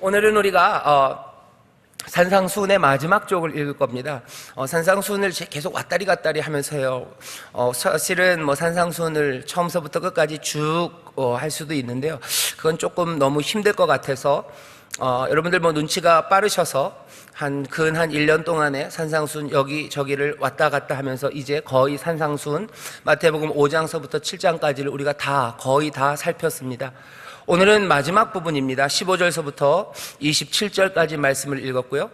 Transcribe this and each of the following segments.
오늘은 우리가 산상수훈의 마지막 쪽을 읽을 겁니다. 산상수훈을 계속 왔다리 갔다리 하면서요. 사실은 산상수훈을 처음서부터 끝까지 쭉 할 수도 있는데요. 그건 조금 너무 힘들 것 같아서 여러분들 눈치가 빠르셔서 근 한 1년 동안에 산상수훈 여기저기를 왔다 갔다 하면서 이제 거의 산상수훈 마태복음 5장서부터 7장까지를 우리가 거의 다 살폈습니다. 오늘은 마지막 부분입니다. 15절서부터 27절까지 말씀을 읽었고요.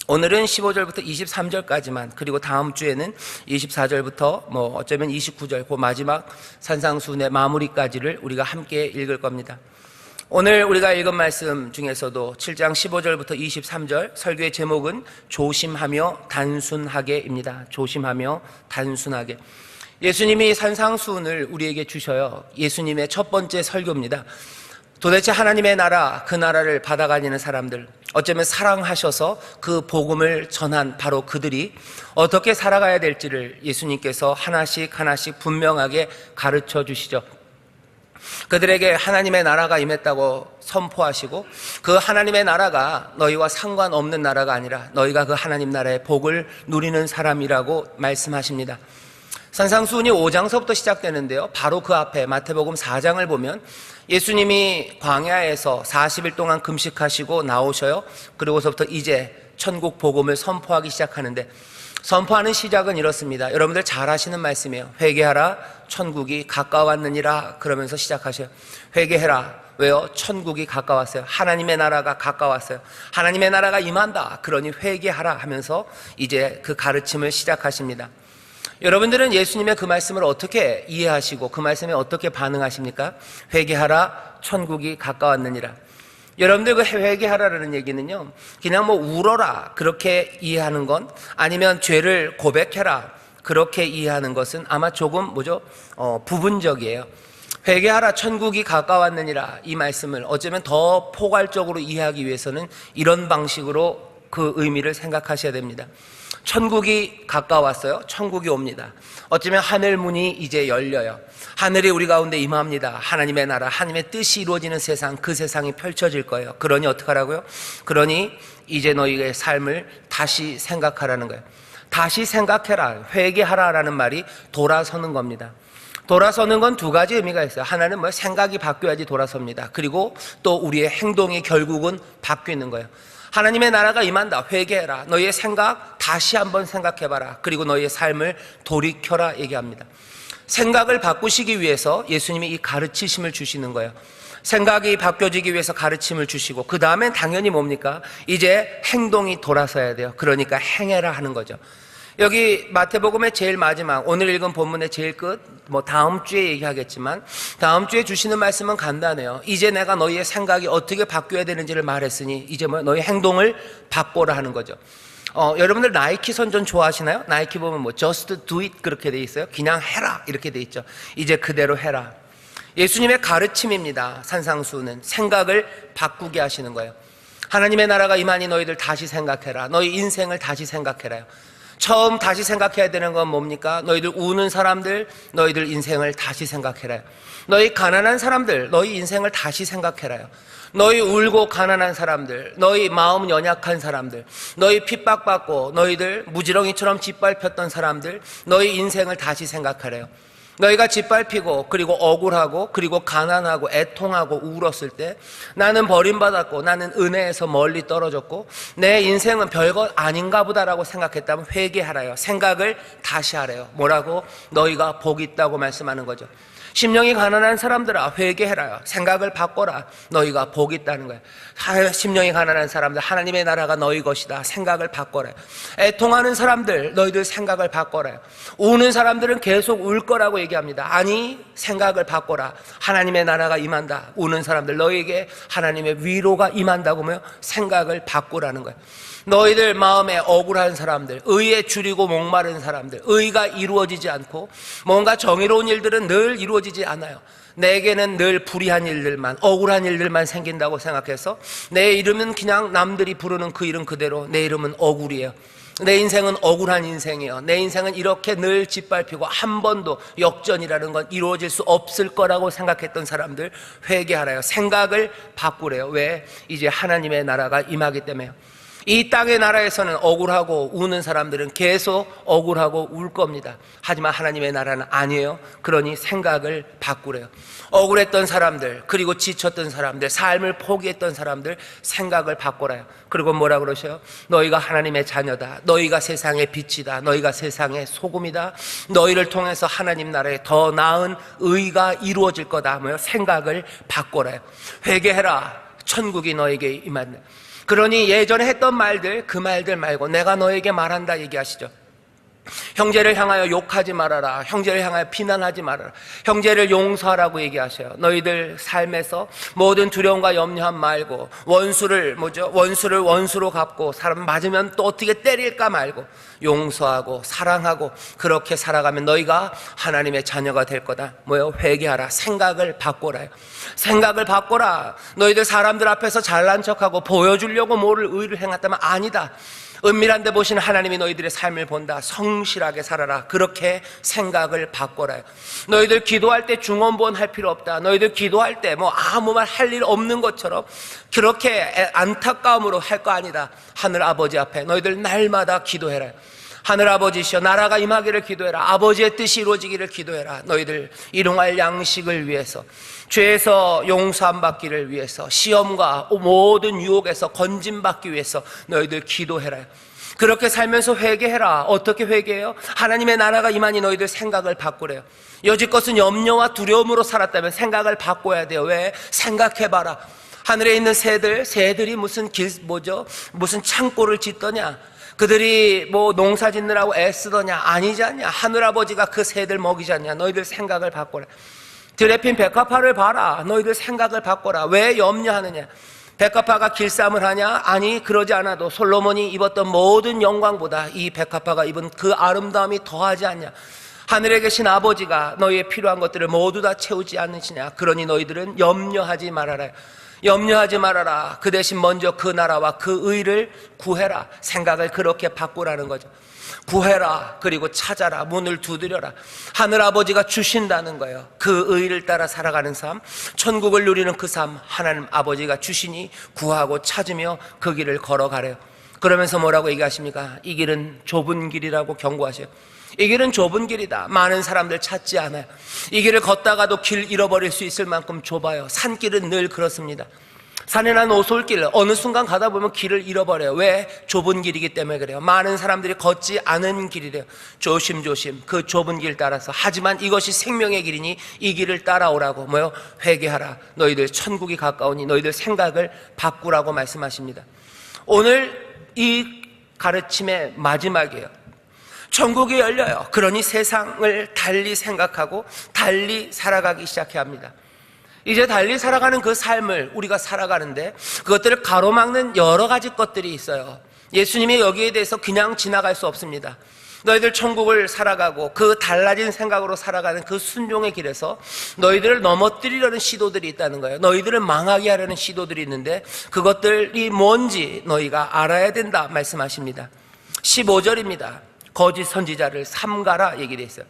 오늘은 15절부터 23절까지만, 그리고 다음 주에는 24절부터 어쩌면 29절, 그 마지막 산상수훈의 마무리까지를 우리가 함께 읽을 겁니다. 오늘 우리가 읽은 말씀 중에서도 7장 15절부터 23절 설교의 제목은 조심하며 단순하게입니다. 조심하며 단순하게. 예수님이 산상수훈을 우리에게 주셔요. 예수님의 첫 번째 설교입니다. 도대체 하나님의 나라, 그 나라를 받아가니는 사람들, 어쩌면 사랑하셔서 그 복음을 전한 바로 그들이 어떻게 살아가야 될지를 예수님께서 하나씩 분명하게 가르쳐 주시죠. 그들에게 하나님의 나라가 임했다고 선포하시고, 그 하나님의 나라가 너희와 상관없는 나라가 아니라 너희가 그 하나님 나라의 복을 누리는 사람이라고 말씀하십니다. 산상수훈이 5장서부터 시작되는데요. 바로 그 앞에 마태복음 4장을 보면 예수님이 광야에서 40일 동안 금식하시고 나오셔요. 그리고서부터 이제 천국 복음을 선포하기 시작하는데, 선포하는 시작은 이렇습니다. 여러분들 잘 아시는 말씀이에요. 회개하라, 천국이 가까웠느니라. 그러면서 시작하셔요. 회개해라. 왜요? 천국이 가까웠어요. 하나님의 나라가 가까웠어요. 하나님의 나라가 임한다. 그러니 회개하라 하면서 이제 그 가르침을 시작하십니다. 여러분들은 예수님의 그 말씀을 어떻게 이해하시고 그 말씀에 어떻게 반응하십니까? 회개하라, 천국이 가까웠느니라. 여러분들 그 회개하라라는 얘기는요, 그냥 울어라 그렇게 이해하는 건, 아니면 죄를 고백해라 그렇게 이해하는 것은 아마 조금 부분적이에요. 회개하라, 천국이 가까웠느니라, 이 말씀을 어쩌면 더 포괄적으로 이해하기 위해서는 이런 방식으로 그 의미를 생각하셔야 됩니다. 천국이 가까웠어요. 천국이 옵니다. 어쩌면 하늘 문이 이제 열려요. 하늘이 우리 가운데 임합니다. 하나님의 나라, 하나님의 뜻이 이루어지는 세상, 그 세상이 펼쳐질 거예요. 그러니 어떡하라고요? 그러니 이제 너희의 삶을 다시 생각하라는 거예요. 다시 생각해라, 회개하라라는 말이 돌아서는 겁니다. 돌아서는 건 두 가지 의미가 있어요. 하나는 생각이 바뀌어야지 돌아섭니다. 그리고 또 우리의 행동이 결국은 바뀌는 거예요. 하나님의 나라가 임한다. 회개해라. 너희의 생각 다시 한번 생각해봐라. 그리고 너희의 삶을 돌이켜라 얘기합니다. 생각을 바꾸시기 위해서 예수님이 이 가르치심을 주시는 거예요. 생각이 바뀌어지기 위해서 가르침을 주시고, 그 다음엔 당연히 뭡니까? 이제 행동이 돌아서야 돼요. 그러니까 행해라 하는 거죠. 여기 마태복음의 제일 마지막, 오늘 읽은 본문의 제일 끝, 다음 주에 얘기하겠지만, 다음 주에 주시는 말씀은 간단해요. 이제 내가 너희의 생각이 어떻게 바뀌어야 되는지를 말했으니 이제 너희 행동을 바꿔라 하는 거죠. 여러분들 나이키 선전 좋아하시나요? 나이키 보면 just do it 그렇게 돼 있어요. 그냥 해라 이렇게 돼 있죠. 이제 그대로 해라. 예수님의 가르침입니다. 산상수훈은 생각을 바꾸게 하시는 거예요. 하나님의 나라가 임하니 너희들 다시 생각해라. 너희 인생을 다시 생각해라요. 처음 다시 생각해야 되는 건 뭡니까? 너희들 우는 사람들, 너희들 인생을 다시 생각해라요. 너희 가난한 사람들, 너희 인생을 다시 생각해라요. 너희 울고 가난한 사람들, 너희 마음 연약한 사람들, 너희 핍박받고 너희들 무지렁이처럼 짓밟혔던 사람들, 너희 인생을 다시 생각하래요. 너희가 짓밟히고 그리고 억울하고 그리고 가난하고 애통하고 울었을 때, 나는 버림받았고 나는 은혜에서 멀리 떨어졌고 내 인생은 별것 아닌가 보다라고 생각했다면 회개하라요. 생각을 다시 하래요. 뭐라고? 너희가 복이 있다고 말씀하는 거죠. 심령이 가난한 사람들아, 회개해라요. 생각을 바꿔라. 너희가 복이 있다는 거예요. 심령이 가난한 사람들, 하나님의 나라가 너희 것이다. 생각을 바꿔라요. 애통하는 사람들, 너희들 생각을 바꿔라요. 우는 사람들은 계속 울 거라고 얘기합니다. 아니, 생각을 바꿔라. 하나님의 나라가 임한다. 우는 사람들, 너희에게 하나님의 위로가 임한다고 하면 생각을 바꾸라는 거예요. 너희들 마음에 억울한 사람들, 의에 줄이고 목마른 사람들, 의가 이루어지지 않고 뭔가 정의로운 일들은 늘 이루어지지 않아요. 내게는 늘 불의한 일들만, 억울한 일들만 생긴다고 생각해서 내 이름은 그냥 남들이 부르는 그 이름 그대로 내 이름은 억울이에요. 내 인생은 억울한 인생이에요. 내 인생은 이렇게 늘 짓밟히고 한 번도 역전이라는 건 이루어질 수 없을 거라고 생각했던 사람들 회개하라요. 생각을 바꾸래요. 왜? 이제 하나님의 나라가 임하기 때문에요. 이 땅의 나라에서는 억울하고 우는 사람들은 계속 억울하고 울 겁니다. 하지만 하나님의 나라는 아니에요. 그러니 생각을 바꾸래요. 억울했던 사람들, 그리고 지쳤던 사람들, 삶을 포기했던 사람들 생각을 바꾸라요. 그리고 뭐라 그러셔요? 너희가 하나님의 자녀다. 너희가 세상의 빛이다. 너희가 세상의 소금이다. 너희를 통해서 하나님 나라에 더 나은 의가 이루어질 거다. 뭐요? 생각을 바꾸라요. 회개해라. 천국이 너에게 임한다. 그러니 예전에 했던 말들, 그 말들 말고 내가 너에게 말한다 얘기하시죠. 형제를 향하여 욕하지 말아라. 형제를 향하여 비난하지 말아라. 형제를 용서하라고 얘기하셔요. 너희들 삶에서 모든 두려움과 염려함 말고 원수를 원수로 갚고 사람 맞으면 또 어떻게 때릴까 말고 용서하고 사랑하고 그렇게 살아가면 너희가 하나님의 자녀가 될 거다. 뭐요? 회개하라. 생각을 바꿔라요. 생각을 바꿔라. 너희들 사람들 앞에서 잘난 척하고 보여주려고 뭐를 의를 행했다면 아니다. 은밀한 데 보시는 하나님이 너희들의 삶을 본다. 성실하게 살아라. 그렇게 생각을 바꿔라요. 너희들 기도할 때 중언부언 할 필요 없다. 너희들 기도할 때 뭐 아무 말 할 일 없는 것처럼 그렇게 안타까움으로 할 거 아니다. 하늘 아버지 앞에 너희들 날마다 기도해라. 하늘 아버지시여 나라가 임하기를 기도해라. 아버지의 뜻이 이루어지기를 기도해라. 너희들 일용할 양식을 위해서, 죄에서 용서함 받기를 위해서, 시험과 모든 유혹에서 건짐받기 위해서 너희들 기도해라. 그렇게 살면서 회개해라. 어떻게 회개해요? 하나님의 나라가 임하니 너희들 생각을 바꾸래요. 여지껏은 염려와 두려움으로 살았다면 생각을 바꿔야 돼요. 왜? 생각해봐라. 하늘에 있는 새들이 무슨 무슨 창고를 짓더냐? 그들이 뭐 농사 짓느라고 애쓰더냐? 아니지 않냐? 하늘아버지가 그 새들 먹이지 않냐? 너희들 생각을 바꿔라. 들에 핀 백합화를 봐라. 너희들 생각을 바꿔라. 왜 염려하느냐? 백합화가 길쌈을 하냐? 아니, 그러지 않아도 솔로몬이 입었던 모든 영광보다 이 백합화가 입은 그 아름다움이 더하지 않냐? 하늘에 계신 아버지가 너희의 필요한 것들을 모두 다 채우지 않으시냐? 그러니 너희들은 염려하지 말아라. 염려하지 말아라. 그 대신 먼저 그 나라와 그 의를 구해라. 생각을 그렇게 바꾸라는 거죠. 구해라. 그리고 찾아라. 문을 두드려라. 하늘아버지가 주신다는 거예요. 그 의를 따라 살아가는 삶, 천국을 누리는 그 삶, 하나님 아버지가 주시니 구하고 찾으며 그 길을 걸어가래요. 그러면서 뭐라고 얘기하십니까? 이 길은 좁은 길이라고 경고하셔요. 이 길은 좁은 길이다. 많은 사람들 찾지 않아요. 이 길을 걷다가도 길 잃어버릴 수 있을 만큼 좁아요. 산길은 늘 그렇습니다. 산에 난 오솔길, 어느 순간 가다 보면 길을 잃어버려요. 왜? 좁은 길이기 때문에 그래요. 많은 사람들이 걷지 않은 길이래요. 조심조심 그 좁은 길 따라서. 하지만 이것이 생명의 길이니 이 길을 따라오라고. 뭐요? 회개하라. 너희들 천국이 가까우니 너희들 생각을 바꾸라고 말씀하십니다. 오늘 이 가르침의 마지막이에요. 천국이 열려요. 그러니 세상을 달리 생각하고 달리 살아가기 시작해야 합니다. 이제 달리 살아가는 그 삶을 우리가 살아가는데 그것들을 가로막는 여러 가지 것들이 있어요. 예수님이 여기에 대해서 그냥 지나갈 수 없습니다. 너희들 천국을 살아가고 그 달라진 생각으로 살아가는 그 순종의 길에서 너희들을 넘어뜨리려는 시도들이 있다는 거예요. 너희들을 망하게 하려는 시도들이 있는데 그것들이 뭔지 너희가 알아야 된다 말씀하십니다. 15절입니다. 거짓 선지자를 삼가라 얘기되어 있어요.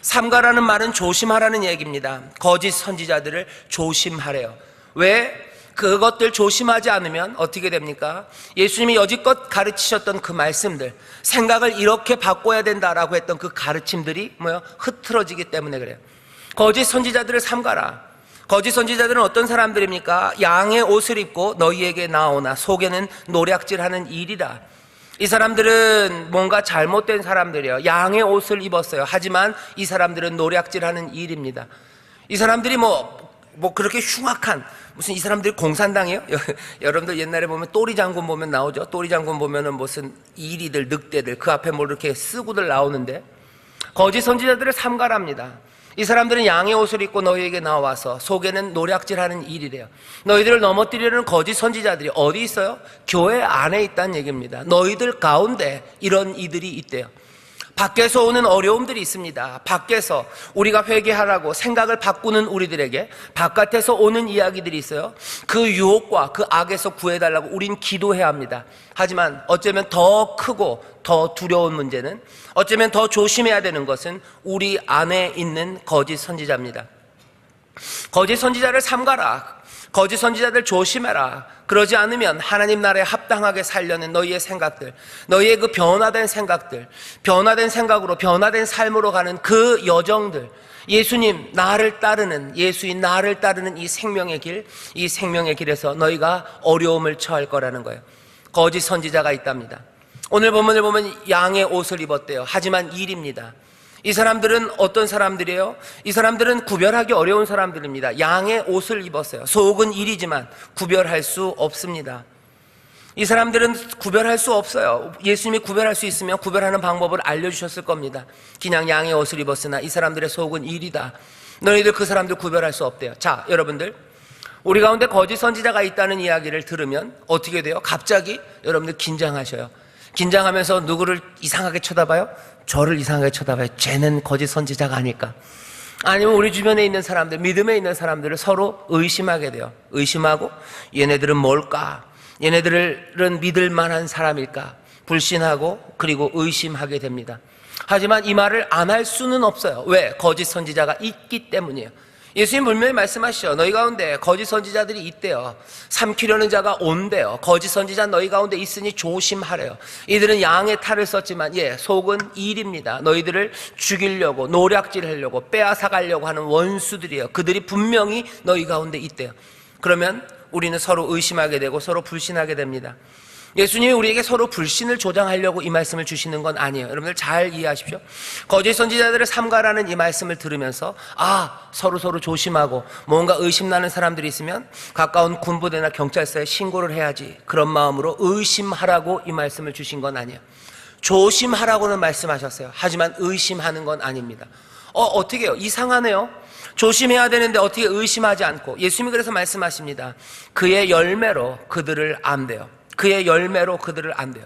삼가라는 말은 조심하라는 얘기입니다. 거짓 선지자들을 조심하래요. 왜? 그것들 조심하지 않으면 어떻게 됩니까? 예수님이 여지껏 가르치셨던 그 말씀들, 생각을 이렇게 바꿔야 된다라고 했던 그 가르침들이 뭐요? 흐트러지기 때문에 그래요. 거짓 선지자들을 삼가라. 거짓 선지자들은 어떤 사람들입니까? 양의 옷을 입고 너희에게 나오나 속에는 노략질하는 일이다. 이 사람들은 뭔가 잘못된 사람들이에요. 양의 옷을 입었어요. 하지만 이 사람들은 노략질하는 일입니다. 이 사람들이 뭐 그렇게 흉악한, 무슨 이 사람들이 공산당이에요? 여러분들 옛날에 보면 또리 장군 보면 나오죠. 또리 장군 보면은 무슨 이리들, 늑대들 그 앞에 뭐 이렇게 쓰고들 나오는데 거짓 선지자들을 삼가랍니다. 이 사람들은 양의 옷을 입고 너희에게 나와서 속에는 노략질하는 일이래요. 너희들을 넘어뜨리려는 거짓 선지자들이 어디 있어요? 교회 안에 있다는 얘기입니다. 너희들 가운데 이런 이들이 있대요. 밖에서 오는 어려움들이 있습니다. 밖에서 우리가 회개하라고 생각을 바꾸는 우리들에게 바깥에서 오는 이야기들이 있어요. 그 유혹과 그 악에서 구해달라고 우린 기도해야 합니다. 하지만 어쩌면 더 크고 더 두려운 문제는, 어쩌면 더 조심해야 되는 것은 우리 안에 있는 거짓 선지자입니다. 거짓 선지자를 삼가라. 거짓 선지자들 조심해라. 그러지 않으면 하나님 나라에 합당하게 살려는 너희의 생각들, 너희의 그 변화된 생각들, 변화된 생각으로 변화된 삶으로 가는 그 여정들, 예수님 나를 따르는, 예수인 나를 따르는 이 생명의 길, 이 생명의 길에서 너희가 어려움을 처할 거라는 거예요. 거짓 선지자가 있답니다. 오늘 본문을 보면 양의 옷을 입었대요. 하지만 일입니다. 이 사람들은 어떤 사람들이에요? 이 사람들은 구별하기 어려운 사람들입니다. 양의 옷을 입었어요. 속은 일이지만 구별할 수 없습니다. 이 사람들은 구별할 수 없어요. 예수님이 구별할 수 있으면 구별하는 방법을 알려주셨을 겁니다. 그냥 양의 옷을 입었으나 이 사람들의 속은 일이다. 너희들 그 사람들 구별할 수 없대요. 자, 여러분들, 우리 가운데 거짓 선지자가 있다는 이야기를 들으면 어떻게 돼요? 갑자기 여러분들 긴장하셔요. 긴장하면서 누구를 이상하게 쳐다봐요? 저를 이상하게 쳐다봐요. 쟤는 거짓 선지자가 아닐까? 아니면 우리 주변에 있는 사람들, 믿음에 있는 사람들을 서로 의심하게 돼요. 의심하고 얘네들은 뭘까? 얘네들은 믿을 만한 사람일까? 불신하고 그리고 의심하게 됩니다. 하지만 이 말을 안 할 수는 없어요. 왜? 거짓 선지자가 있기 때문이에요. 예수님 분명히 말씀하시죠. 너희 가운데 거짓 선지자들이 있대요. 삼키려는 자가 온대요. 거짓 선지자 너희 가운데 있으니 조심하래요. 이들은 양의 탈을 썼지만 속은 일입니다. 너희들을 죽이려고, 노략질하려고, 빼앗아가려고 하는 원수들이에요. 그들이 분명히 너희 가운데 있대요. 그러면 우리는 서로 의심하게 되고 서로 불신하게 됩니다. 예수님이 우리에게 서로 불신을 조장하려고 이 말씀을 주시는 건 아니에요. 여러분들 잘 이해하십시오. 거짓 선지자들을 삼가라는 이 말씀을 들으면서 서로 조심하고 뭔가 의심나는 사람들이 있으면 가까운 군부대나 경찰서에 신고를 해야지, 그런 마음으로 의심하라고 이 말씀을 주신 건 아니에요. 조심하라고는 말씀하셨어요. 하지만 의심하는 건 아닙니다. 어떻게 해요? 이상하네요. 조심해야 되는데 어떻게 의심하지 않고. 예수님이 그래서 말씀하십니다. 그의 열매로 그들을 안대요. 그의 열매로 그들을 안대요.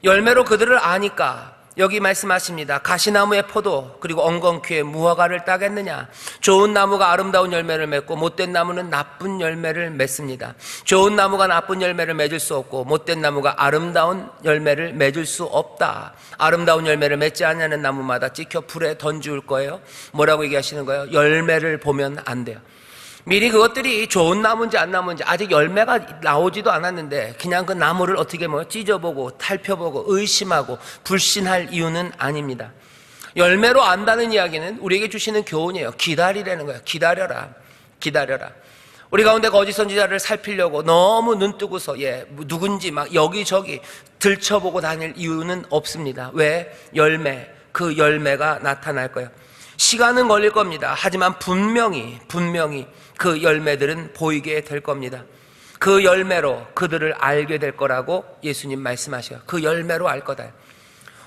열매로 그들을 아니까 여기 말씀하십니다. 가시나무의 포도 그리고 엉겅퀴에 무화과를 따겠느냐? 좋은 나무가 아름다운 열매를 맺고 못된 나무는 나쁜 열매를 맺습니다. 좋은 나무가 나쁜 열매를 맺을 수 없고 못된 나무가 아름다운 열매를 맺을 수 없다. 아름다운 열매를 맺지 않냐는 나무마다 찍혀 불에 던지울 거예요. 뭐라고 얘기하시는 거예요? 열매를 보면 안 돼요. 미리 그것들이 좋은 나무인지 안 나무인지 아직 열매가 나오지도 않았는데 그냥 그 나무를 어떻게 찢어보고 살펴보고 의심하고 불신할 이유는 아닙니다. 열매로 안다는 이야기는 우리에게 주시는 교훈이에요. 기다리라는 거예요. 기다려라. 우리 가운데 거짓 선지자를 살피려고 너무 눈 뜨고서 누군지 막 여기저기 들춰보고 다닐 이유는 없습니다. 왜? 그 열매가 나타날 거예요. 시간은 걸릴 겁니다. 하지만 분명히 그 열매들은 보이게 될 겁니다. 그 열매로 그들을 알게 될 거라고 예수님 말씀하셔요. 그 열매로 알 거다.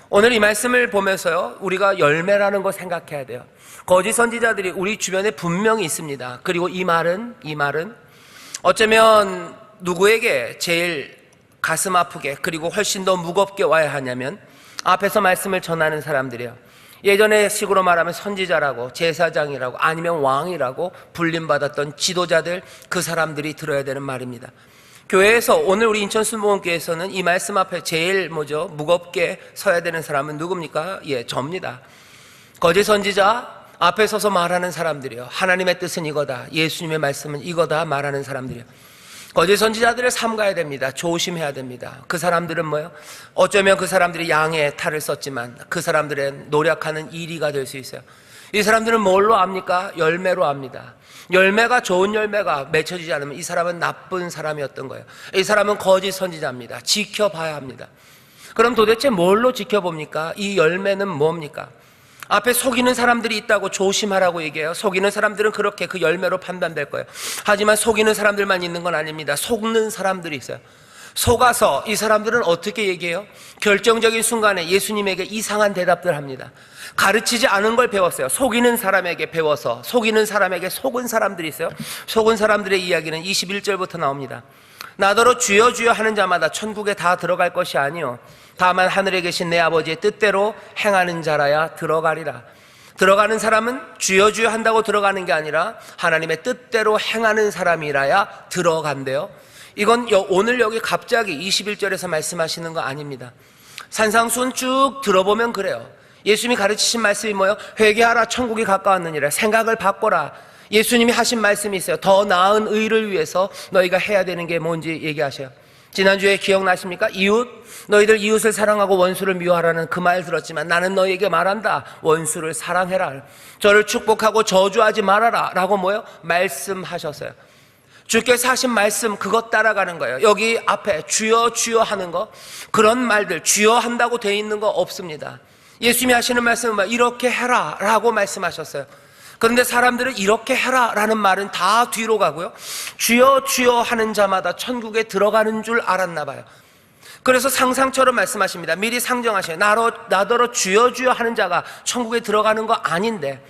오늘 이 말씀을 보면서요, 우리가 열매라는 거 생각해야 돼요. 거짓 선지자들이 우리 주변에 분명히 있습니다. 그리고 이 말은 어쩌면 누구에게 제일 가슴 아프게 그리고 훨씬 더 무겁게 와야 하냐면 앞에서 말씀을 전하는 사람들이에요. 예전의 식으로 말하면 선지자라고, 제사장이라고, 아니면 왕이라고 불림받았던 지도자들, 그 사람들이 들어야 되는 말입니다. 교회에서, 오늘 우리 인천순복음교회에서는 이 말씀 앞에 제일 무겁게 서야 되는 사람은 누굽니까? 접니다. 거짓 선지자 앞에 서서 말하는 사람들이요, 하나님의 뜻은 이거다, 예수님의 말씀은 이거다 말하는 사람들이요. 거짓 선지자들을 삼가야 됩니다. 조심해야 됩니다. 그 사람들은 어쩌면 그 사람들이 양의 탈을 썼지만 그 사람들은 노력하는 이리가 될 수 있어요. 이 사람들은 뭘로 압니까? 열매로 압니다. 열매가 좋은 열매가 맺혀지지 않으면 이 사람은 나쁜 사람이었던 거예요. 이 사람은 거짓 선지자입니다. 지켜봐야 합니다. 그럼 도대체 뭘로 지켜봅니까? 이 열매는 뭡니까? 앞에 속이는 사람들이 있다고 조심하라고 얘기해요. 속이는 사람들은 그렇게 그 열매로 판단될 거예요. 하지만 속이는 사람들만 있는 건 아닙니다. 속는 사람들이 있어요. 속아서 이 사람들은 어떻게 얘기해요? 결정적인 순간에 예수님에게 이상한 대답들 합니다. 가르치지 않은 걸 배웠어요. 속이는 사람에게 배워서 속이는 사람에게 속은 사람들이 있어요. 속은 사람들의 이야기는 21절부터 나옵니다. 나더러 주여 주여 하는 자마다 천국에 다 들어갈 것이 아니요 다만 하늘에 계신 내 아버지의 뜻대로 행하는 자라야 들어가리라. 들어가는 사람은 주여 주여 한다고 들어가는 게 아니라 하나님의 뜻대로 행하는 사람이라야 들어간대요. 이건 오늘 여기 갑자기 21절에서 말씀하시는 거 아닙니다. 산상수훈 쭉 들어보면 그래요. 예수님이 가르치신 말씀이 뭐예요? 회개하라, 천국이 가까웠느니라. 생각을 바꿔라. 예수님이 하신 말씀이 있어요. 더 나은 의를 위해서 너희가 해야 되는 게 뭔지 얘기하셔요. 지난주에 기억나십니까? 너희들 이웃을 사랑하고 원수를 미워하라는 그 말 들었지만 나는 너희에게 말한다. 원수를 사랑해라. 저를 축복하고 저주하지 말아라 라고 뭐예요? 말씀하셨어요. 주께서 하신 말씀 그것 따라가는 거예요. 여기 앞에 주여 주여 하는 거, 그런 말들 주여 한다고 돼 있는 거 없습니다. 예수님이 하시는 말씀은 이렇게 해라 라고 말씀하셨어요. 그런데 사람들은 이렇게 해라 라는 말은 다 뒤로 가고요, 주여 주여 하는 자마다 천국에 들어가는 줄 알았나 봐요. 그래서 상상처럼 말씀하십니다. 미리 상정하셔요. 나더러 주여 주여 하는 자가 천국에 들어가는 거 아닌데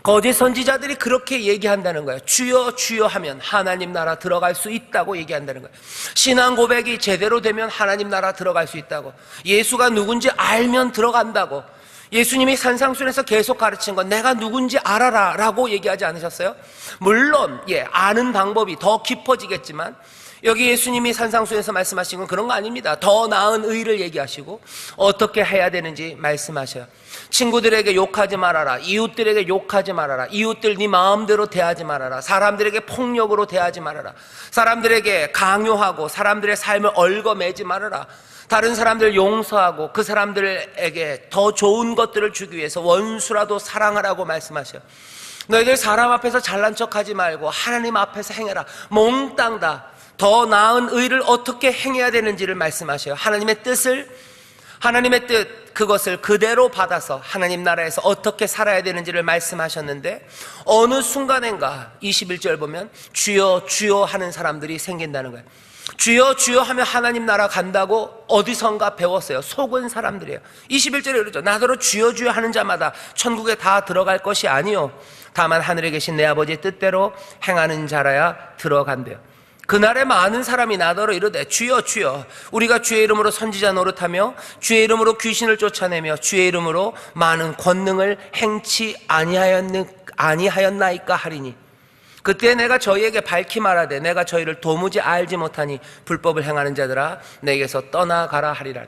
거짓 선지자들이 그렇게 얘기한다는 거예요. 주여 주여 하면 하나님 나라 들어갈 수 있다고 얘기한다는 거예요. 신앙 고백이 제대로 되면 하나님 나라 들어갈 수 있다고, 예수가 누군지 알면 들어간다고, 예수님이 산상수훈에서 계속 가르친 건 내가 누군지 알아라 라고 얘기하지 않으셨어요? 물론 아는 방법이 더 깊어지겠지만 여기 예수님이 산상수훈에서 말씀하신 건 그런 거 아닙니다. 더 나은 의를 얘기하시고 어떻게 해야 되는지 말씀하셔요. 친구들에게 욕하지 말아라, 이웃들에게 욕하지 말아라, 이웃들 네 마음대로 대하지 말아라, 사람들에게 폭력으로 대하지 말아라, 사람들에게 강요하고 사람들의 삶을 얽어매지 말아라, 다른 사람들 용서하고 그 사람들에게 더 좋은 것들을 주기 위해서 원수라도 사랑하라고 말씀하셔요. 너희들 사람 앞에서 잘난 척하지 말고 하나님 앞에서 행해라. 몽땅 다 더 나은 의를 어떻게 행해야 되는지를 말씀하셔요. 하나님의 뜻 그것을 그대로 받아서 하나님 나라에서 어떻게 살아야 되는지를 말씀하셨는데 어느 순간인가 21절 보면 주여 주여 하는 사람들이 생긴다는 거예요. 주여 주여 하면 하나님 나라 간다고 어디선가 배웠어요. 속은 사람들이에요. 21절에 그러죠. 나더러 주여 주여 하는 자마다 천국에 다 들어갈 것이 아니요 다만 하늘에 계신 내 아버지의 뜻대로 행하는 자라야 들어간대요. 그날에 많은 사람이 나더러 이르되 주여 주여 우리가 주의 이름으로 선지자 노릇하며 주의 이름으로 귀신을 쫓아내며 주의 이름으로 많은 권능을 행치 아니하였나이까 하리니 그때 내가 저희에게 밝히 말하되 내가 저희를 도무지 알지 못하니 불법을 행하는 자들아 내게서 떠나가라 하리라.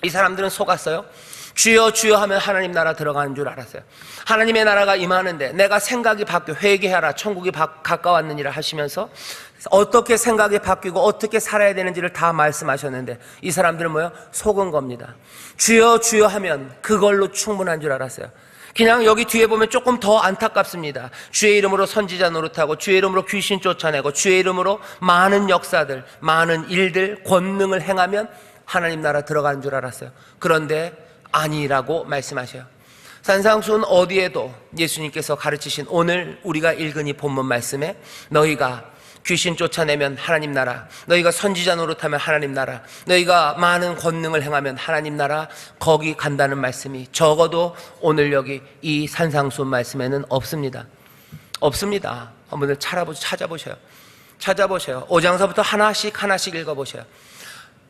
이 사람들은 속았어요. 주여 주여 하면 하나님 나라 들어가는 줄 알았어요. 하나님의 나라가 임하는데 내가 생각이 바뀌어 회개하라 천국이 가까웠느니라 하시면서 어떻게 생각이 바뀌고 어떻게 살아야 되는지를 다 말씀하셨는데 이 사람들은 뭐예요? 속은 겁니다. 주여 주여 하면 그걸로 충분한 줄 알았어요. 그냥 여기 뒤에 보면 조금 더 안타깝습니다. 주의 이름으로 선지자 노릇하고 주의 이름으로 귀신 쫓아내고 주의 이름으로 많은 역사들, 많은 일들, 권능을 행하면 하나님 나라 들어가는 줄 알았어요. 그런데 아니라고 말씀하셔요. 산상수훈 어디에도 예수님께서 가르치신 오늘 우리가 읽은 이 본문 말씀에 너희가 귀신 쫓아내면 하나님 나라, 너희가 선지자 노릇하면 하나님 나라, 너희가 많은 권능을 행하면 하나님 나라, 거기 간다는 말씀이 적어도 오늘 여기 이 산상수훈 말씀에는 없습니다. 없습니다. 한번 찾아보셔요. 5장서부터 하나씩 읽어보셔요.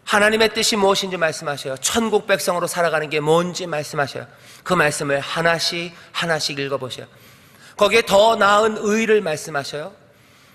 하나님의 뜻이 무엇인지 말씀하셔요. 천국 백성으로 살아가는 게 뭔지 말씀하셔요. 그 말씀을 하나씩 읽어보셔요. 거기에 더 나은 의를 말씀하셔요.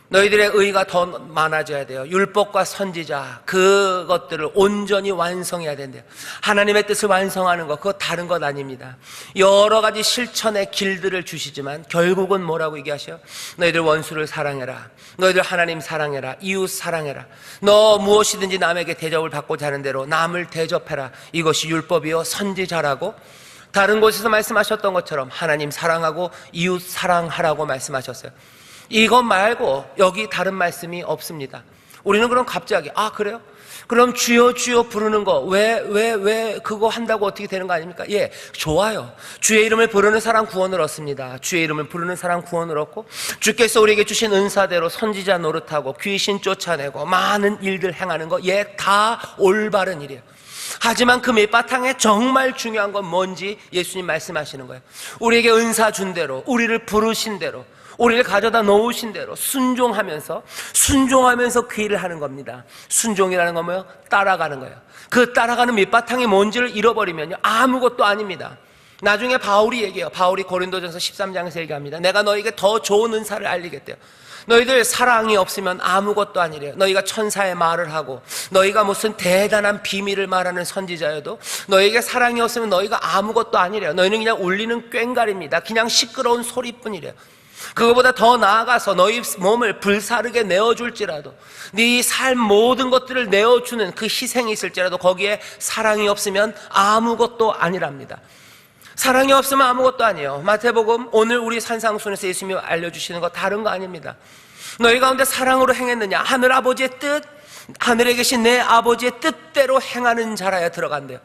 너희들의 의가 더 많아져야 돼요. 율법과 선지자 그것들을 온전히 완성해야 된대요. 하나님의 뜻을 완성하는 것 그거 다른 것 아닙니다. 여러 가지 실천의 길들을 주시지만 결국은 뭐라고 얘기하셔요? 너희들 원수를 사랑해라, 너희들 하나님 사랑해라, 이웃 사랑해라, 너 무엇이든지 남에게 대접을 받고자 하는 대로 남을 대접해라, 이것이 율법이요 선지자라고 다른 곳에서 말씀하셨던 것처럼 하나님 사랑하고 이웃 사랑하라고 말씀하셨어요. 이것 말고 여기 다른 말씀이 없습니다. 우리는 그럼 갑자기 그래요? 그럼 주여 주여 부르는 거 왜 그거 한다고 어떻게 되는 거 아닙니까? 좋아요. 주의 이름을 부르는 사람 구원을 얻습니다. 주의 이름을 부르는 사람 구원을 얻고 주께서 우리에게 주신 은사대로 선지자 노릇하고 귀신 쫓아내고 많은 일들 행하는 거 다 올바른 일이에요. 하지만 그 밑바탕에 정말 중요한 건 뭔지 예수님 말씀하시는 거예요. 우리에게 은사 준 대로, 우리를 부르신 대로, 우리를 가져다 놓으신 대로 순종하면서 귀의를 하는 겁니다. 순종이라는 건 뭐예요? 따라가는 거예요. 그 따라가는 밑바탕이 뭔지를 잃어버리면요, 아무것도 아닙니다. 나중에 바울이 얘기해요. 바울이 고린도전서 13장에서 얘기합니다. 내가 너에게 더 좋은 은사를 알리겠대요. 너희들 사랑이 없으면 아무것도 아니래요. 너희가 천사의 말을 하고 너희가 무슨 대단한 비밀을 말하는 선지자여도 너희에게 사랑이 없으면 너희가 아무것도 아니래요. 너희는 그냥 울리는 꽹과리입니다. 그냥 시끄러운 소리뿐이래요. 그거보다 더 나아가서 너희 몸을 불사르게 내어줄지라도, 네 삶 모든 것들을 내어주는 그 희생이 있을지라도 거기에 사랑이 없으면 아무것도 아니랍니다. 사랑이 없으면 아무것도 아니에요. 마태복음 오늘 우리 산상순에서 예수님이 알려주시는 거 다른 거 아닙니다. 너희 가운데 사랑으로 행했느냐? 하늘 아버지의 뜻, 하늘에 계신 내 아버지의 뜻대로 행하는 자라야 들어간대요.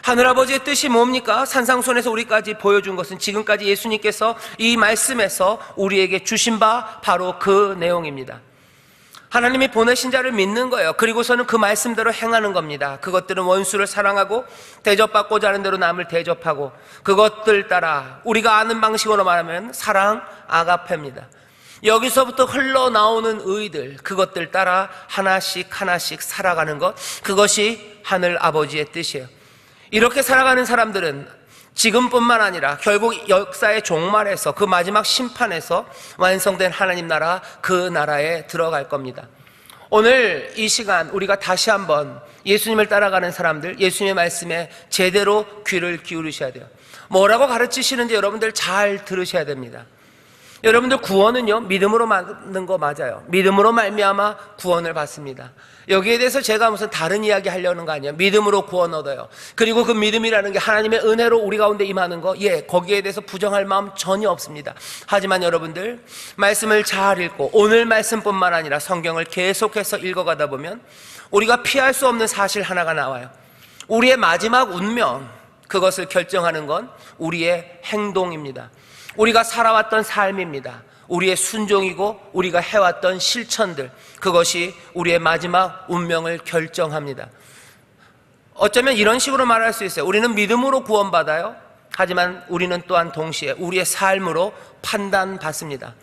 하늘 아버지의 뜻이 뭡니까? 산상순에서 우리까지 보여준 것은 지금까지 예수님께서 이 말씀에서 우리에게 주신 바 바로 그 내용입니다. 하나님이 보내신 자를 믿는 거예요. 그리고서는 그 말씀대로 행하는 겁니다. 그것들은 원수를 사랑하고 대접받고자 하는 대로 남을 대접하고, 그것들 따라 우리가 아는 방식으로 말하면 사랑 아가페입니다. 여기서부터 흘러나오는 의들, 그것들 따라 하나씩 살아가는 것, 그것이 하늘 아버지의 뜻이에요. 이렇게 살아가는 사람들은 지금뿐만 아니라 결국 역사의 종말에서, 그 마지막 심판에서 완성된 하나님 나라, 그 나라에 들어갈 겁니다. 오늘 이 시간 우리가 다시 한번 예수님을 따라가는 사람들, 예수님의 말씀에 제대로 귀를 기울이셔야 돼요. 뭐라고 가르치시는지 여러분들 잘 들으셔야 됩니다. 여러분들 구원은요, 믿음으로 받는 거 맞아요. 믿음으로 말미암아 구원을 받습니다. 여기에 대해서 제가 무슨 다른 이야기 하려는 거 아니에요. 믿음으로 구원 얻어요. 그리고 그 믿음이라는 게 하나님의 은혜로 우리 가운데 임하는 거, 거기에 대해서 부정할 마음 전혀 없습니다. 하지만 여러분들 말씀을 잘 읽고, 오늘 말씀뿐만 아니라 성경을 계속해서 읽어가다 보면 우리가 피할 수 없는 사실 하나가 나와요. 우리의 마지막 운명, 그것을 결정하는 건 우리의 행동입니다. 우리가 살아왔던 삶입니다. 우리의 순종이고 우리가 해왔던 실천들, 그것이 우리의 마지막 운명을 결정합니다. 어쩌면 이런 식으로 말할 수 있어요. 우리는 믿음으로 구원받아요. 하지만 우리는 또한 동시에 우리의 삶으로 판단받습니다.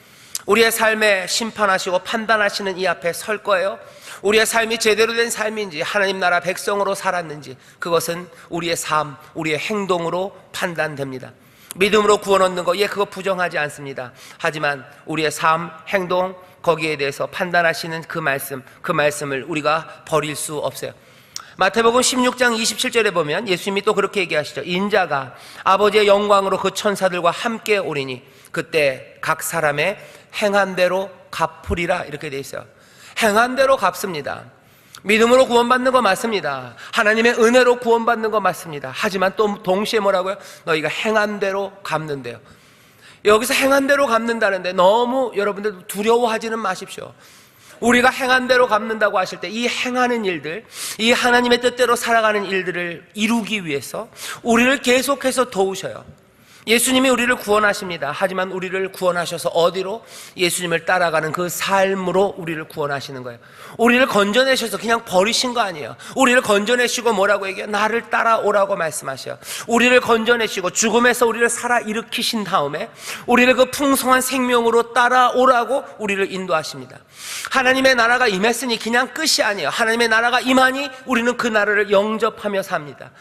우리의 삶에 심판하시고 판단하시는 이 앞에 설 거예요. 우리의 삶이 제대로 된 삶인지, 하나님 나라 백성으로 살았는지, 그것은 우리의 삶, 우리의 행동으로 판단됩니다. 믿음으로 구원 얻는 거, 그거 부정하지 않습니다. 하지만 우리의 삶, 행동, 거기에 대해서 판단하시는 그 말씀을 우리가 버릴 수 없어요. 마태복음 16장 27절에 보면 예수님이 또 그렇게 얘기하시죠. 인자가 아버지의 영광으로 그 천사들과 함께 오리니 그때 각 사람의 행한 대로 갚으리라, 이렇게 돼 있어요. 행한 대로 갚습니다. 믿음으로 구원받는 거 맞습니다. 하나님의 은혜로 구원받는 거 맞습니다. 하지만 또 동시에 뭐라고요? 너희가 행한 대로 갚는데요. 여기서 행한 대로 갚는다는데 너무 여러분들 두려워하지는 마십시오. 우리가 행한 대로 갚는다고 하실 때 이 행하는 일들, 이 하나님의 뜻대로 살아가는 일들을 이루기 위해서 우리를 계속해서 도우셔요. 예수님이 우리를 구원하십니다. 하지만 우리를 구원하셔서 어디로? 예수님을 따라가는 그 삶으로 우리를 구원하시는 거예요. 우리를 건져내셔서 그냥 버리신 거 아니에요. 우리를 건져내시고 뭐라고 얘기해요? 나를 따라오라고 말씀하셔요. 우리를 건져내시고 죽음에서 우리를 살아 일으키신 다음에 우리를 그 풍성한 생명으로 따라오라고 우리를 인도하십니다. 하나님의 나라가 임했으니 그냥 끝이 아니에요. 하나님의 나라가 임하니 우리는 그 나라를 영접하며 삽니다.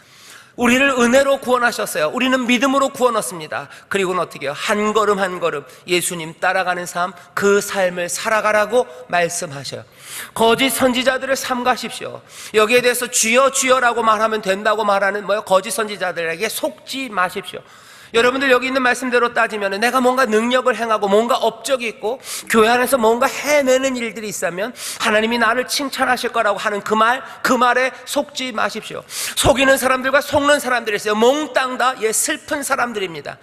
우리를 은혜로 구원하셨어요. 우리는 믿음으로 구원 얻습니다. 그리고는 어떻게 해요? 한 걸음 한 걸음 예수님 따라가는 삶, 그 삶을 살아가라고 말씀하셔요. 거짓 선지자들을 삼가십시오. 여기에 대해서 주여 주여라고 말하면 된다고 말하는 거짓 선지자들에게 속지 마십시오. 여러분들 여기 있는 말씀대로 따지면 내가 뭔가 능력을 행하고 뭔가 업적이 있고 교회 안에서 뭔가 해내는 일들이 있다면 하나님이 나를 칭찬하실 거라고 하는 그 말에 속지 마십시오. 속이는 사람들과 속는 사람들이 있어요. 몽땅 다 슬픈 사람들입니다.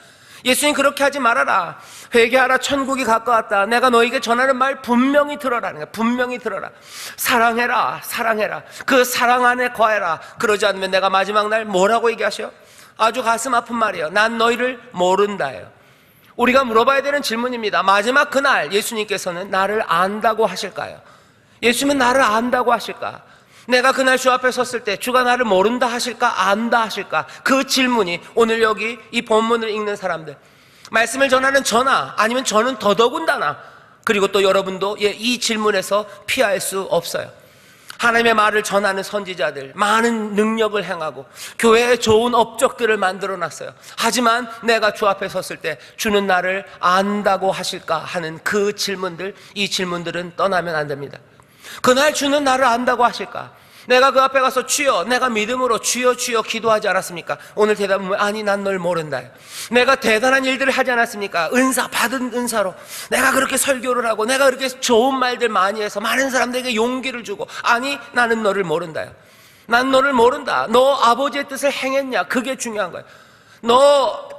예수님 그렇게 하지 말아라. 회개하라, 천국이 가까웠다. 내가 너에게 전하는 말 분명히 들어라는 거야. 분명히 들어라. 사랑해라, 사랑해라. 그 사랑 안에 거해라. 그러지 않으면 내가 마지막 날 뭐라고 얘기하셔? 아주 가슴 아픈 말이에요. 난 너희를 모른다예요. 우리가 물어봐야 되는 질문입니다. 마지막 그날 예수님께서는 나를 안다고 하실까요? 예수님은 나를 안다고 하실까? 내가 그날 주 앞에 섰을 때 주가 나를 모른다 하실까? 안다 하실까? 그 질문이 오늘 여기 이 본문을 읽는 사람들, 말씀을 전하는 저나 아니면 저는 더더군다나, 그리고 또 여러분도 이 질문에서 피할 수 없어요. 하나님의 말을 전하는 선지자들, 많은 능력을 행하고 교회에 좋은 업적들을 만들어 놨어요. 하지만 내가 주 앞에 섰을 때 주는 나를 안다고 하실까 하는 그 질문들, 이 질문들은 떠나면 안 됩니다. 그날 주는 나를 안다고 하실까? 내가 그 앞에 가서 주여, 내가 믿음으로 주여 주여 기도하지 않았습니까? 오늘 대답은 아니 난 널 모른다. 내가 대단한 일들을 하지 않았습니까? 은사, 받은 은사로 내가 그렇게 설교를 하고 내가 그렇게 좋은 말들 많이 해서 많은 사람들에게 용기를 주고, 아니 나는 너를 모른다. 난 너를 모른다. 너 아버지의 뜻을 행했냐? 그게 중요한 거예요.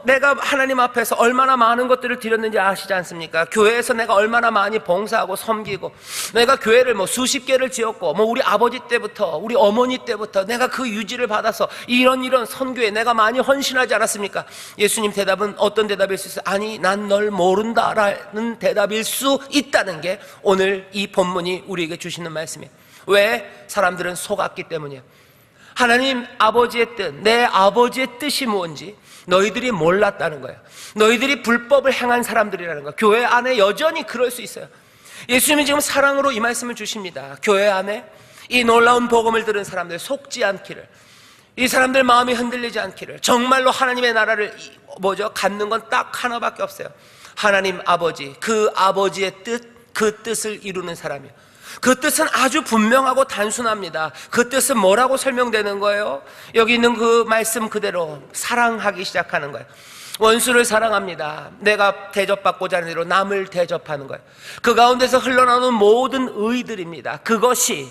내가 하나님 앞에서 얼마나 많은 것들을 드렸는지 아시지 않습니까? 교회에서 내가 얼마나 많이 봉사하고 섬기고, 내가 교회를 수십 개를 지었고, 우리 아버지 때부터, 우리 어머니 때부터 내가 그 유지를 받아서 이런 선교에 내가 많이 헌신하지 않았습니까? 예수님 대답은 어떤 대답일 수 있어요? 아니, 난 널 모른다라는 대답일 수 있다는 게 오늘 이 본문이 우리에게 주시는 말씀이에요. 왜? 사람들은 속았기 때문이에요. 하나님 아버지의 뜻, 내 아버지의 뜻이 뭔지 너희들이 몰랐다는 거예요. 너희들이 불법을 행한 사람들이라는 거예요. 교회 안에 여전히 그럴 수 있어요. 예수님이 지금 사랑으로 이 말씀을 주십니다. 교회 안에 이 놀라운 복음을 들은 사람들 속지 않기를, 이 사람들 마음이 흔들리지 않기를, 정말로 하나님의 나라를 갖는 건 딱 하나밖에 없어요. 하나님 아버지, 그 아버지의 뜻, 그 뜻을 이루는 사람이에요. 그 뜻은 아주 분명하고 단순합니다. 그 뜻은 뭐라고 설명되는 거예요? 여기 있는 그 말씀 그대로 사랑하기 시작하는 거예요. 원수를 사랑합니다. 내가 대접받고자 하는 대로 남을 대접하는 거예요. 그 가운데서 흘러나오는 모든 의들입니다. 그것이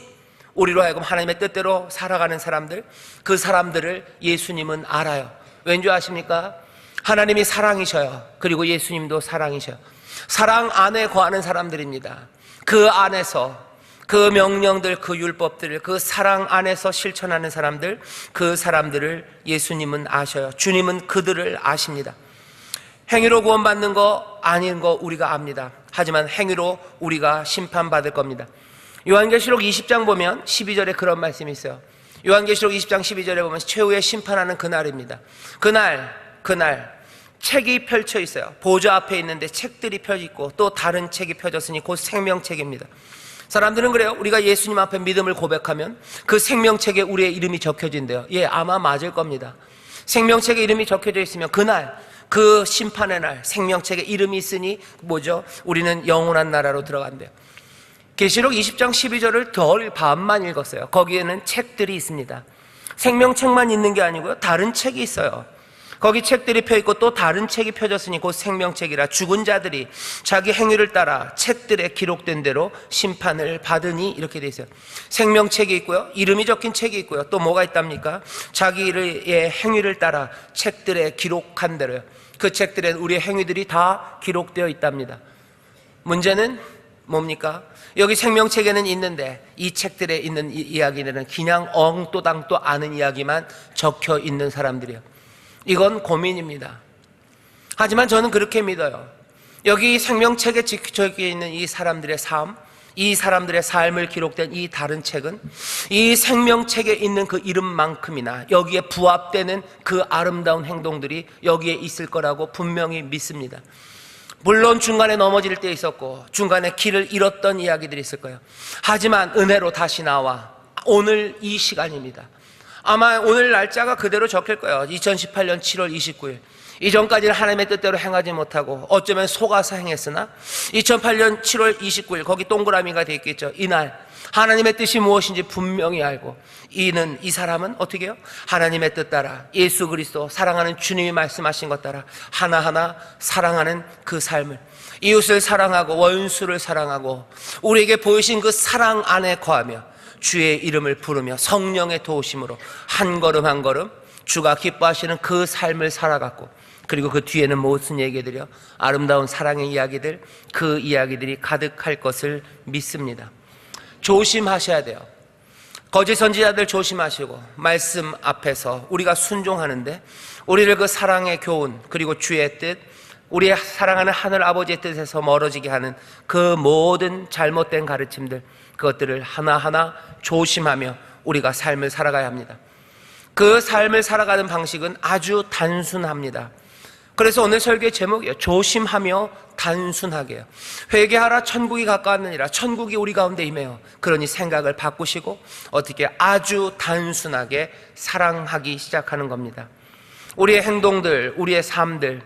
우리로 하여금 하나님의 뜻대로 살아가는 사람들, 그 사람들을 예수님은 알아요. 왠지 아십니까? 하나님이 사랑이셔요. 그리고 예수님도 사랑이셔요. 사랑 안에 거하는 사람들입니다. 그 안에서 그 명령들, 그 율법들을 그 사랑 안에서 실천하는 사람들, 그 사람들을 예수님은 아셔요. 주님은 그들을 아십니다. 행위로 구원받는 거 아닌 거 우리가 압니다. 하지만 행위로 우리가 심판받을 겁니다. 요한계시록 20장 보면 12절에 그런 말씀이 있어요. 요한계시록 20장 12절에 보면 최후의 심판하는 그날입니다. 그날 책이 펼쳐 있어요. 보좌 앞에 있는데 책들이 펴져 있고 또 다른 책이 펴졌으니 곧 생명책입니다. 사람들은 그래요. 우리가 예수님 앞에 믿음을 고백하면 그 생명책에 우리의 이름이 적혀진대요. 아마 맞을 겁니다. 생명책에 이름이 적혀져 있으면 그날, 그 심판의 날 생명책에 이름이 있으니 우리는 영원한 나라로 들어간대요. 계시록 20장 12절을 덜 반만 읽었어요. 거기에는 책들이 있습니다. 생명책만 있는 게 아니고요, 다른 책이 있어요. 거기 책들이 펴있고 또 다른 책이 펴졌으니 곧 생명책이라 죽은 자들이 자기 행위를 따라 책들에 기록된 대로 심판을 받으니, 이렇게 돼 있어요. 생명책이 있고요, 이름이 적힌 책이 있고요, 또 뭐가 있답니까? 자기의 행위를 따라 책들에 기록한 대로요. 그 책들에 우리의 행위들이 다 기록되어 있답니다. 문제는 뭡니까? 여기 생명책에는 있는데 이 책들에 있는 이야기들은 그냥 엉또당또 아는 이야기만 적혀 있는 사람들이에요. 이건 고민입니다. 하지만 저는 그렇게 믿어요. 여기 생명책에 적혀 있는 이 사람들의 삶, 이 사람들의 삶을 기록된 이 다른 책은 이 생명책에 있는 그 이름만큼이나 여기에 부합되는 그 아름다운 행동들이 여기에 있을 거라고 분명히 믿습니다. 물론 중간에 넘어질 때 있었고 중간에 길을 잃었던 이야기들이 있을 거예요. 하지만 은혜로 다시 나와 오늘 이 시간입니다. 아마 오늘 날짜가 그대로 적힐 거예요. 2018년 7월 29일. 이전까지는 하나님의 뜻대로 행하지 못하고 어쩌면 속아서 행했으나 2008년 7월 29일 거기 동그라미가 되어 있겠죠. 이날 하나님의 뜻이 무엇인지 분명히 알고 이 사람은 어떻게 해요? 하나님의 뜻 따라 예수 그리스도 사랑하는 주님이 말씀하신 것 따라 하나하나 사랑하는 그 삶을, 이웃을 사랑하고 원수를 사랑하고 우리에게 보이신 그 사랑 안에 거하며 주의 이름을 부르며 성령의 도우심으로 한 걸음 한 걸음 주가 기뻐하시는 그 삶을 살아갔고, 그리고 그 뒤에는 무슨 얘기들이요? 아름다운 사랑의 이야기들, 그 이야기들이 가득할 것을 믿습니다. 조심하셔야 돼요. 거짓 선지자들 조심하시고 말씀 앞에서 우리가 순종하는데 우리를 그 사랑의 교훈, 그리고 주의 뜻, 우리의 사랑하는 하늘 아버지의 뜻에서 멀어지게 하는 그 모든 잘못된 가르침들, 그것들을 하나하나 조심하며 우리가 삶을 살아가야 합니다. 그 삶을 살아가는 방식은 아주 단순합니다. 그래서 오늘 설교의 제목이에요. 조심하며 단순하게요. 회개하라 천국이 가까웠느니라. 천국이 우리 가운데 임해요. 그러니 생각을 바꾸시고 어떻게 아주 단순하게 사랑하기 시작하는 겁니다. 우리의 행동들, 우리의 삶들,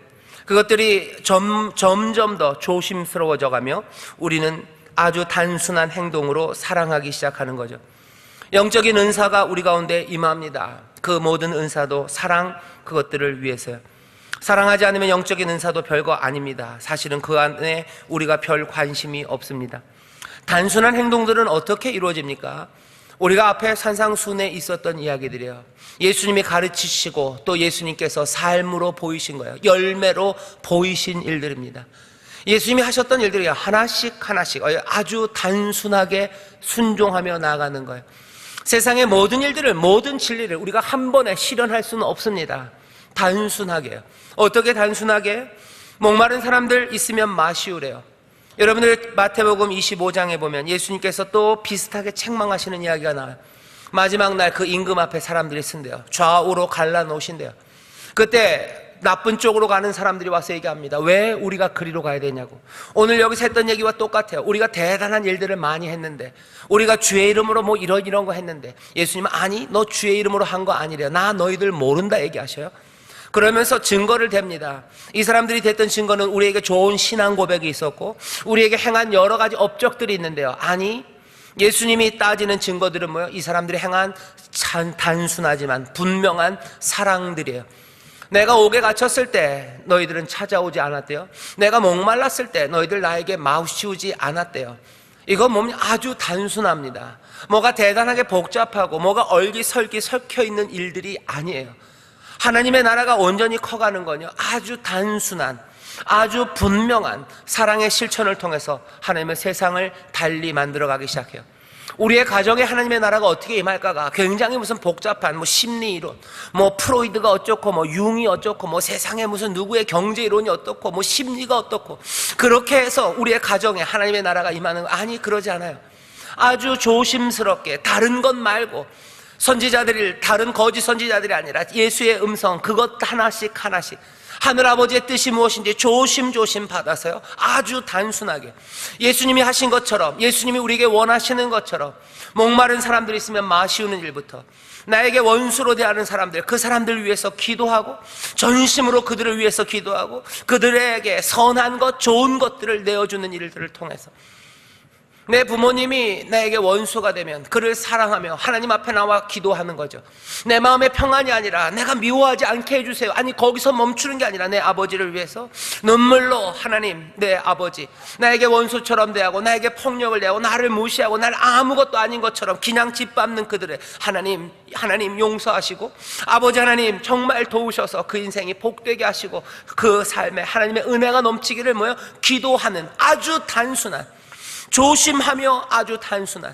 그것들이 점점 더 조심스러워져 가며 우리는 아주 단순한 행동으로 사랑하기 시작하는 거죠. 영적인 은사가 우리 가운데 임합니다. 그 모든 은사도 사랑, 그것들을 위해서요. 사랑하지 않으면 영적인 은사도 별거 아닙니다. 사실은 그 안에 우리가 별 관심이 없습니다. 단순한 행동들은 어떻게 이루어집니까? 우리가 앞에 산상순에 있었던 이야기들이에요. 예수님이 가르치시고 또 예수님께서 삶으로 보이신 거예요. 열매로 보이신 일들입니다. 예수님이 하셨던 일들이 하나씩 하나씩 아주 단순하게 순종하며 나아가는 거예요. 세상의 모든 일들을, 모든 진리를 우리가 한 번에 실현할 수는 없습니다. 단순하게요. 어떻게 단순하게? 목마른 사람들 있으면 마시우래요. 여러분들 마태복음 25장에 보면 예수님께서 또 비슷하게 책망하시는 이야기가 나와요. 마지막 날 그 임금 앞에 사람들이 쓴대요. 좌우로 갈라놓으신대요. 그때 나쁜 쪽으로 가는 사람들이 와서 얘기합니다. 왜 우리가 그리로 가야 되냐고. 오늘 여기서 했던 얘기와 똑같아요. 우리가 대단한 일들을 많이 했는데, 우리가 주의 이름으로 뭐 이런 거 했는데, 예수님은 아니 너 주의 이름으로 한 거 아니래요. 나 너희들 모른다 얘기하셔요. 그러면서 증거를 댑니다. 이 사람들이 댔던 증거는 우리에게 좋은 신앙 고백이 있었고 우리에게 행한 여러 가지 업적들이 있는데요. 아니, 예수님이 따지는 증거들은 뭐예요? 이 사람들이 행한 단순하지만 분명한 사랑들이에요. 내가 옥에 갇혔을 때 너희들은 찾아오지 않았대요. 내가 목말랐을 때 너희들 나에게 마우치우지 않았대요. 이건 뭡니까? 아주 단순합니다. 뭐가 대단하게 복잡하고 뭐가 얼기설기 섞여있는 일들이 아니에요. 하나님의 나라가 온전히 커가는 건요, 아주 단순한, 아주 분명한 사랑의 실천을 통해서 하나님의 세상을 달리 만들어가기 시작해요. 우리의 가정에 하나님의 나라가 어떻게 임할까가 굉장히 무슨 복잡한 뭐 심리이론, 뭐 프로이드가 어쩌고 뭐 융이 어쩌고 뭐 세상에 무슨 누구의 경제이론이 어떻고 뭐 심리가 어떻고 그렇게 해서 우리의 가정에 하나님의 나라가 임하는 거, 아니 그러지 않아요. 아주 조심스럽게 다른 것 말고 선지자들이, 다른 거짓 선지자들이 아니라 예수의 음성, 그것 하나씩 하나씩 하늘아버지의 뜻이 무엇인지 조심조심 받아서요, 아주 단순하게 예수님이 하신 것처럼, 예수님이 우리에게 원하시는 것처럼 목마른 사람들이 있으면 마시우는 일부터, 나에게 원수로 대하는 사람들, 그 사람들을 위해서 기도하고 전심으로 그들을 위해서 기도하고 그들에게 선한 것, 좋은 것들을 내어주는 일들을 통해서 내 부모님이 나에게 원수가 되면 그를 사랑하며 하나님 앞에 나와 기도하는 거죠. 내 마음의 평안이 아니라 내가 미워하지 않게 해주세요. 아니 거기서 멈추는 게 아니라 내 아버지를 위해서 눈물로, 하나님 내 아버지 나에게 원수처럼 대하고 나에게 폭력을 대하고 나를 무시하고 나를 아무것도 아닌 것처럼 그냥 짓밟는 그들의 하나님 용서하시고, 아버지 하나님 정말 도우셔서 그 인생이 복되게 하시고 그 삶에 하나님의 은혜가 넘치기를 기도하는 아주 단순한, 조심하며 아주 단순한,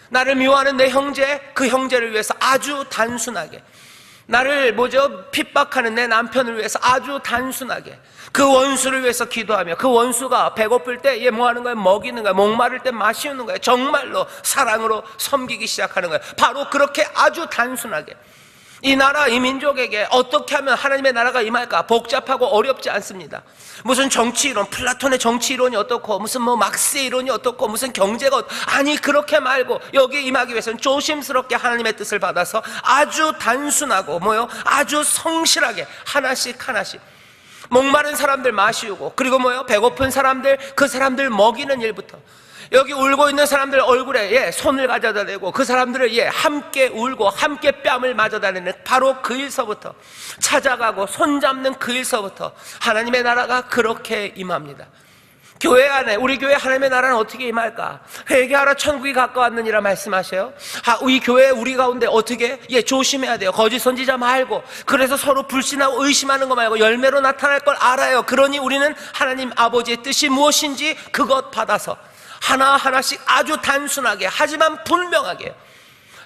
나를 미워하는 내 형제, 그 형제를 위해서 아주 단순하게, 나를 핍박하는 내 남편을 위해서 아주 단순하게, 그 원수를 위해서 기도하며 그 원수가 배고플 때 얘 뭐 하는 거예요? 먹이는 거예요. 목마를 때 마시우는 거예요. 정말로 사랑으로 섬기기 시작하는 거예요. 바로 그렇게 아주 단순하게 이 나라, 이 민족에게 어떻게 하면 하나님의 나라가 임할까? 복잡하고 어렵지 않습니다. 무슨 정치이론, 플라톤의 정치이론이 어떻고 무슨 막스의 이론이 어떻고 무슨 경제가 아니 그렇게 말고 여기에 임하기 위해서는 조심스럽게 하나님의 뜻을 받아서 아주 단순하고 아주 성실하게 하나씩 하나씩 목마른 사람들 마시우고, 그리고 배고픈 사람들, 그 사람들 먹이는 일부터, 여기 울고 있는 사람들 얼굴에 손을 가져다 대고 그 사람들을 함께 울고 함께 뺨을 맞아다 대는 바로 그 일서부터, 찾아가고 손잡는 그 일서부터 하나님의 나라가 그렇게 임합니다. 교회 안에, 우리 교회 하나님의 나라는 어떻게 임할까? 회개하라 천국이 가까웠느니라 말씀하셔요. 이 교회 우리 가운데 어떻게 조심해야 돼요. 거짓 선지자 말고, 그래서 서로 불신하고 의심하는 거 말고 열매로 나타날 걸 알아요. 그러니 우리는 하나님 아버지의 뜻이 무엇인지 그것 받아서 하나하나씩 아주 단순하게 하지만 분명하게,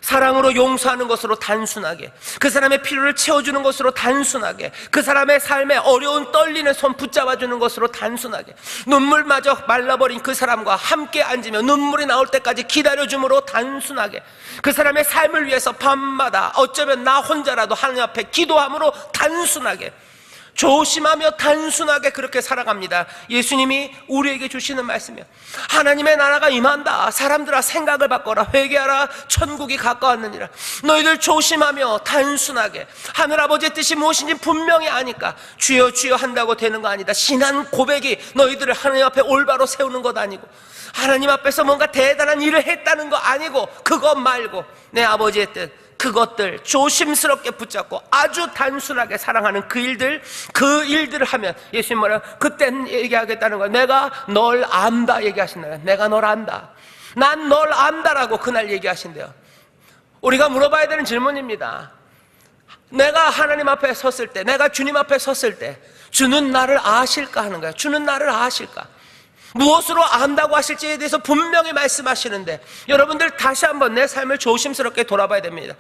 사랑으로 용서하는 것으로 단순하게, 그 사람의 필요를 채워주는 것으로 단순하게, 그 사람의 삶에 어려운 떨리는 손 붙잡아주는 것으로 단순하게, 눈물마저 말라버린 그 사람과 함께 앉으며 눈물이 나올 때까지 기다려줌으로 단순하게, 그 사람의 삶을 위해서 밤마다 어쩌면 나 혼자라도 하나님 앞에 기도함으로 단순하게, 조심하며 단순하게 그렇게 살아갑니다. 예수님이 우리에게 주시는 말씀이에요. 하나님의 나라가 임한다. 사람들아 생각을 바꿔라. 회개하라. 천국이 가까웠느니라. 너희들 조심하며 단순하게 하늘아버지의 뜻이 무엇인지 분명히 아니까 주여 주여 한다고 되는 거 아니다. 신한 고백이 너희들을 하나님 앞에 올바로 세우는 것 아니고 하나님 앞에서 뭔가 대단한 일을 했다는 거 아니고 그것 말고 내 아버지의 뜻 그것들 조심스럽게 붙잡고 아주 단순하게 사랑하는 그 일들을 하면 예수님 뭐라 그땐 얘기하겠다는 거야. 내가 널 안다 얘기하신다. 내가 널 안다. 난 널 안다라고 그날 얘기하신대요. 우리가 물어봐야 되는 질문입니다. 내가 하나님 앞에 섰을 때, 내가 주님 앞에 섰을 때 주는 나를 아실까 하는 거야. 주는 나를 아실까? 무엇으로 안다고 하실지에 대해서 분명히 말씀하시는데 여러분들 다시 한번 내 삶을 조심스럽게 돌아봐야 됩니다.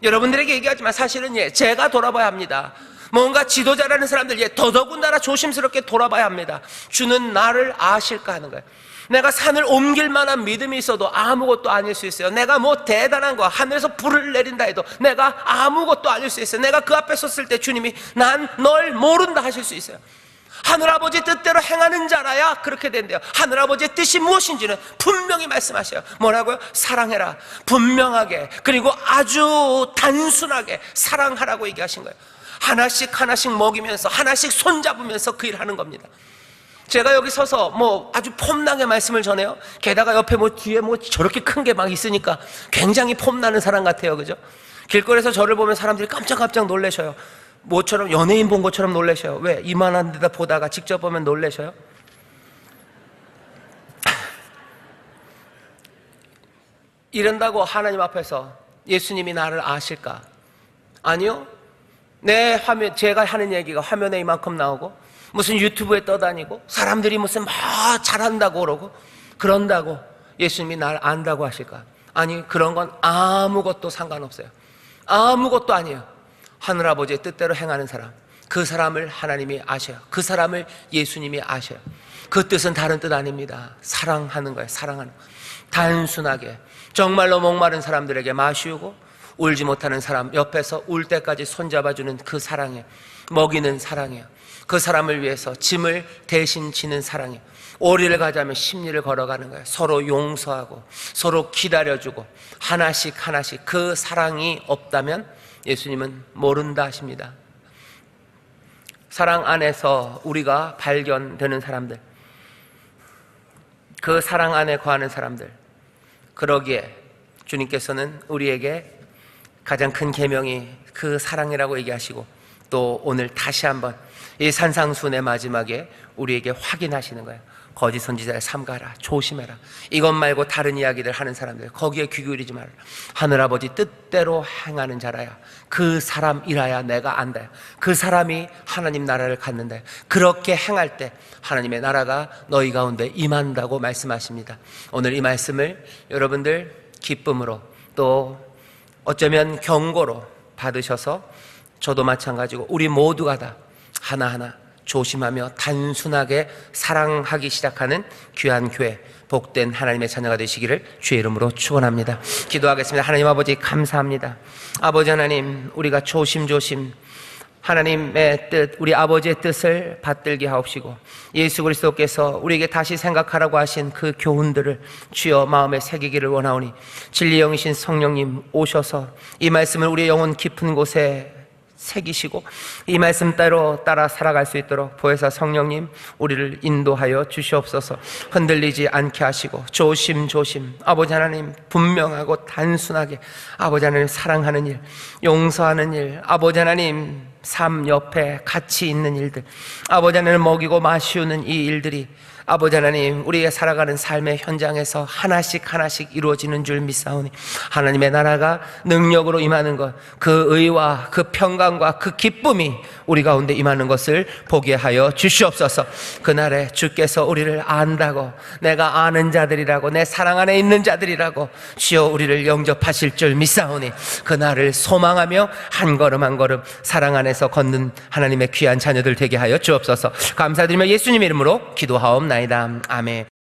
여러분들에게 얘기하지만 사실은 제가 돌아봐야 합니다. 뭔가 지도자라는 사람들 더더군다나 조심스럽게 돌아봐야 합니다. 주는 나를 아실까 하는 거예요. 내가 산을 옮길 만한 믿음이 있어도 아무것도 아닐 수 있어요. 내가 뭐 대단한 거 하늘에서 불을 내린다 해도 내가 아무것도 아닐 수 있어요. 내가 그 앞에 섰을 때 주님이 난 널 모른다 하실 수 있어요. 하늘아버지 뜻대로 행하는 자라야 그렇게 된대요. 하늘아버지의 뜻이 무엇인지는 분명히 말씀하셔요. 뭐라고요? 사랑해라. 분명하게 그리고 아주 단순하게 사랑하라고 얘기하신 거예요. 하나씩 하나씩 먹이면서 하나씩 손잡으면서 그 일하는 겁니다. 제가 여기 서서 뭐 아주 폼나게 말씀을 전해요. 게다가 옆에 뭐 뒤에 뭐 저렇게 큰 게 막 있으니까 굉장히 폼나는 사람 같아요. 그죠? 길거리에서 저를 보면 사람들이 깜짝깜짝 놀라셔요. 뭐처럼 연예인 본 것처럼 놀라셔요. 왜? 이만한 데다 보다가 직접 보면 놀라셔요. 이런다고 하나님 앞에서 예수님이 나를 아실까? 아니요. 내 화면, 제가 하는 얘기가 화면에 이만큼 나오고 무슨 유튜브에 떠다니고 사람들이 무슨 막 잘한다고 그러고 그런다고 예수님이 날 안다고 하실까? 아니, 그런 건 아무것도 상관없어요. 아무것도 아니에요. 하늘아버지의 뜻대로 행하는 사람, 그 사람을 하나님이 아셔요. 그 사람을 예수님이 아셔요. 그 뜻은 다른 뜻 아닙니다. 사랑하는 거예요. 사랑하는 거예요. 단순하게 정말로 목마른 사람들에게 마시우고 울지 못하는 사람 옆에서 울 때까지 손잡아주는 그 사랑이에요. 먹이는 사랑이에요. 그 사람을 위해서 짐을 대신 지는 사랑이에요. 오리를 가자면 십리를 걸어가는 거예요. 서로 용서하고 서로 기다려주고 하나씩 하나씩 그 사랑이 없다면 예수님은 모른다 하십니다. 사랑 안에서 우리가 발견되는 사람들, 그 사랑 안에 거하는 사람들, 그러기에 주님께서는 우리에게 가장 큰 계명이 그 사랑이라고 얘기하시고 또 오늘 다시 한번 이 산상순의 마지막에 우리에게 확인하시는 거예요. 거짓 선지자를 삼가라. 조심해라. 이것 말고 다른 이야기들 하는 사람들 거기에 귀 기울이지 말라. 하늘아버지 뜻대로 행하는 자라야 그 사람이라야 내가 안다. 그 사람이 하나님 나라를 갖는다. 그렇게 행할 때 하나님의 나라가 너희 가운데 임한다고 말씀하십니다. 오늘 이 말씀을 여러분들 기쁨으로 또 어쩌면 경고로 받으셔서 저도 마찬가지고 우리 모두가 다 하나하나 조심하며 단순하게 사랑하기 시작하는 귀한 교회, 복된 하나님의 자녀가 되시기를 주의 이름으로 축원합니다. 기도하겠습니다. 하나님 아버지 감사합니다. 아버지 하나님, 우리가 조심조심 하나님의 뜻, 우리 아버지의 뜻을 받들게 하옵시고 예수 그리스도께서 우리에게 다시 생각하라고 하신 그 교훈들을 주여 마음에 새기기를 원하오니 진리 영이신 성령님 오셔서 이 말씀을 우리의 영혼 깊은 곳에 새기시고 이 말씀대로 따라 살아갈 수 있도록 보혜사 성령님 우리를 인도하여 주시옵소서. 흔들리지 않게 하시고 조심조심 아버지 하나님 분명하고 단순하게 아버지 하나님 사랑하는 일, 용서하는 일, 아버지 하나님 삶 옆에 같이 있는 일들, 아버지 하나님 먹이고 마시우는 이 일들이 아버지 하나님 우리의 살아가는 삶의 현장에서 하나씩 하나씩 이루어지는 줄 믿사오니 하나님의 나라가 능력으로 임하는 것, 그 의와 그 평강과 그 기쁨이 우리 가운데 임하는 것을 보게 하여 주시옵소서. 그날에 주께서 우리를 안다고, 내가 아는 자들이라고, 내 사랑 안에 있는 자들이라고 주여 우리를 영접하실 줄 믿사오니 그날을 소망하며 한 걸음 한 걸음 사랑 안에서 걷는 하나님의 귀한 자녀들 되게 하여 주옵소서. 감사드리며 예수님 이름으로 기도하옵나이다. 아멘.